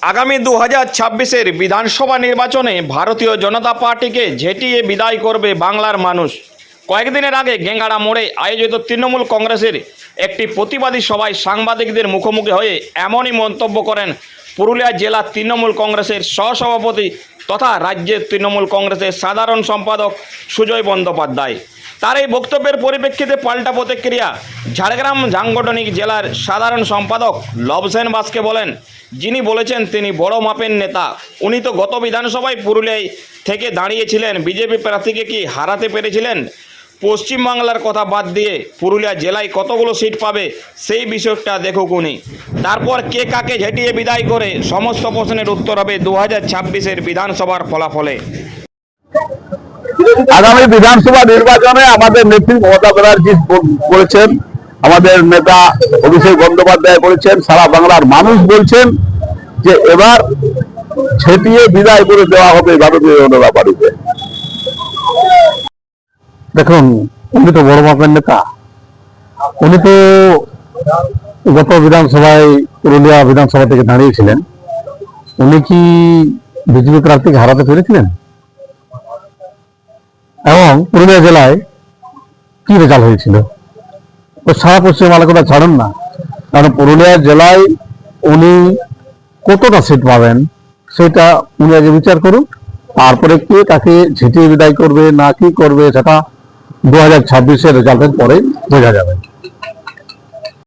আগামী 2026-এর বিধানসভা নির্বাচনে ভারতীয় জনতা পার্টিকে ঝেঁটিয়ে বিদায় করবে বাংলার মানুষ। কয়েকদিনের আগে গেঙ্গাড়া মোড়ে আয়োজিত তৃণমূল কংগ্রেসের একটি প্রতিবাদী সভায় সাংবাদিকদের মুখোমুখি হয়ে এমনই মন্তব্য করেন পুরুলিয়া জেলা তৃণমূল কংগ্রেসের সহসভাপতি তথা রাজ্যের তৃণমূল কংগ্রেসের সাধারণ সম্পাদক সুজয় বন্দ্যোপাধ্যায়। তার এই বক্তব্যের পরিপ্রেক্ষিতে পাল্টা প্রতিক্রিয়া ঝাড়গ্রাম সাংগঠনিক জেলার সাধারণ সম্পাদক লবসেন বাসকে বলেন, যিনি বলেছেন তিনি বড় মাপের নেতা। উনি তো গত বিধানসভায় পুরুলিয়ায় থেকে দাঁড়িয়েছিলেন, বিজেপি প্রার্থীকে কি হারাতে পেরেছিলেন? পশ্চিমবাংলার কথা বাদ দিয়ে পুরুলিয়া জেলায় কতগুলো সিট পাবে সেই বিষয়টা দেখুক উনি। তারপর কে কাকে ঝেঁটিয়ে বিদায় করে সমস্ত প্রশ্নের উত্তর হবে 2026-এর বিধানসভার ফলাফলে। আগামী বিধানসভা নির্বাচনে আমাদের নেত্রী মমতা ব্যানার্জি বলেছেন, আমাদের নেতা অভিষেক বন্দ্যোপাধ্যায় বলেছেন, সারা বাংলার মানুষ বলছেন যে এবার ছেটিয়ে বিদায় করে দেওয়া হবে ভারতীয় জনতা পার্টিকে। দেখুন, উনি তো বড় মাপের নেতা। উনি তো গত বিধানসভায় পুরুলিয়া বিধানসভা থেকে দাঁড়িয়েছিলেন। উনি কি বিজেপি প্রার্থীকে হারাতে পেরেছিলেন? এবং পুরুলিয়া জেলায় কি রেজাল্ট হয়েছিল? তো সারা পশ্চিমবাংলার কথা ছাড়ুন না, কারণ পুরুলিয়া জেলায় উনি কতটা সিট পাবেন সেটা উনি আগে বিচার করুন। তারপরে কে তাকে ঝেঁটিয়ে বিদায় করবে না কি করবে সেটা 2026-এর রেজাল্টের পরে বোঝা যাবে।